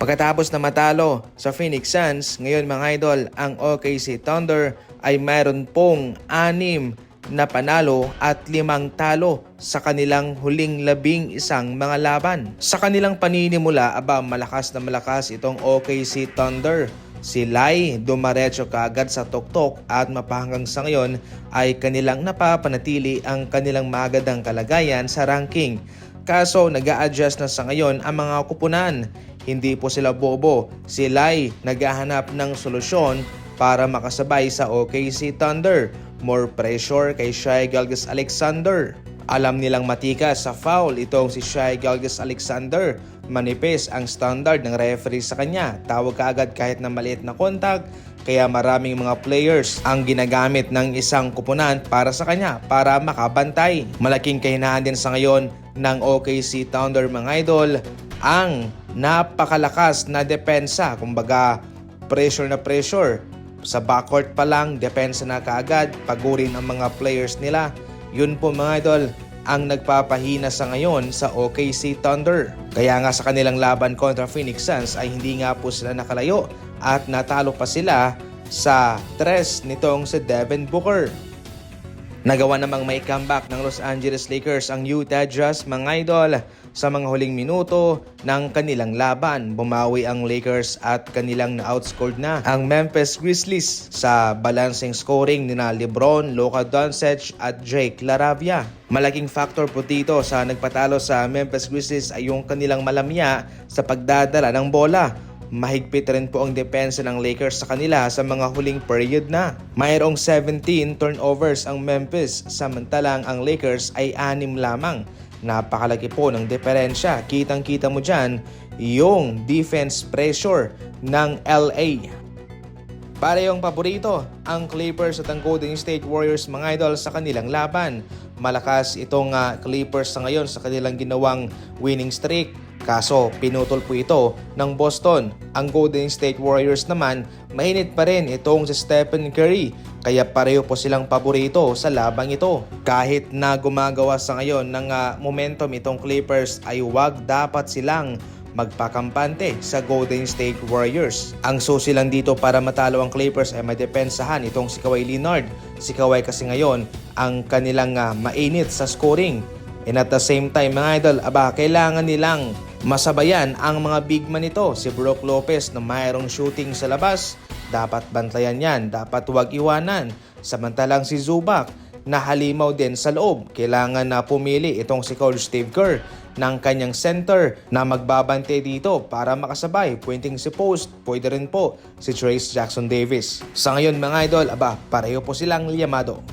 Pagkatapos na matalo sa Phoenix Suns, ngayon mga idol, ang OKC Thunder ay mayroon pong 6 na panalo at 5 talo sa kanilang huling 11 mga laban. Sa kanilang paninimula, malakas na malakas itong OKC Thunder. Si Lai dumaretso kaagad sa tuktok at mapahanggang sa ngayon ay kanilang napapanatili ang kanilang magandang kalagayan sa ranking. Kaso nag-a-adjust na sa ngayon ang mga kupunan. Hindi po sila bobo. Si Lai naghahanap ng solusyon para makasabay sa OKC Thunder. More pressure kay Shai Gilgeous-Alexander. Alam nilang matikas sa foul itong si Shai Gilgeous-Alexander. Manipis ang standard ng referee sa kanya. Tawag kaagad kahit na maliit na contact. Kaya maraming mga players ang ginagamit ng isang kupunan para sa kanya para makabantay. Malaking kahinaan din sa ngayon ng OKC Thunder mga idol ang napakalakas na depensa. Kumbaga pressure na pressure. Sa backcourt pa lang, depensa na kaagad, pagurin ang mga players nila. Yun po mga idol ang nagpapahina sa ngayon sa OKC Thunder. Kaya nga sa kanilang laban kontra Phoenix Suns ay hindi nga po sila nakalayo at natalo pa sila sa 3 nitong si Devin Booker. Nagawa namang may comeback ng Los Angeles Lakers ang Utah Jazz mga idol sa mga huling minuto ng kanilang laban. Bumawi ang Lakers at kanilang na-outscored na ang Memphis Grizzlies sa balancing scoring nina LeBron, Luka Doncic at Jake LaRavia. Malaking factor po dito sa nagpatalo sa Memphis Grizzlies ay yung kanilang malamya sa pagdadala ng bola. Mahigpit rin po ang depensa ng Lakers sa kanila sa mga huling period na. Mayroong 17 turnovers ang Memphis, samantalang ang Lakers ay 6 lamang. Napakalaki po ng diferensya. Kitang-kita mo dyan yung defense pressure ng LA. Parehong paborito ang Clippers at ang Golden State Warriors mga idol sa kanilang laban. Malakas itong Clippers sa ngayon sa kanilang ginawang winning streak. Kaso pinutol po ito ng Boston. Ang Golden State Warriors naman, mainit pa rin itong si Stephen Curry. Kaya pareho po silang paborito sa labang ito. Kahit na gumagawa sa ngayon ng momentum itong Clippers ay dapat silang magpakampante sa Golden State Warriors. Ang susi lang dito para matalo ang Clippers ay madepensahan itong si Kawhi Leonard. Si Kawhi kasi ngayon ang kanilang mainit sa scoring. And at the same time mga idol, kailangan nilang masabayan ang mga big man nito. Si Brook Lopez na mayroong shooting sa labas, dapat bantayan yan, dapat huwag iwanan. Samantalang si Zubac na halimaw din sa loob. Kailangan na pumili itong si Coach Steve Kerr ng kanyang center na magbabante dito para makasabay. Pwedeng si Post, pwede rin po si Trayce Jackson-Davis. Sa ngayon mga idol, pareho po silang liyamado.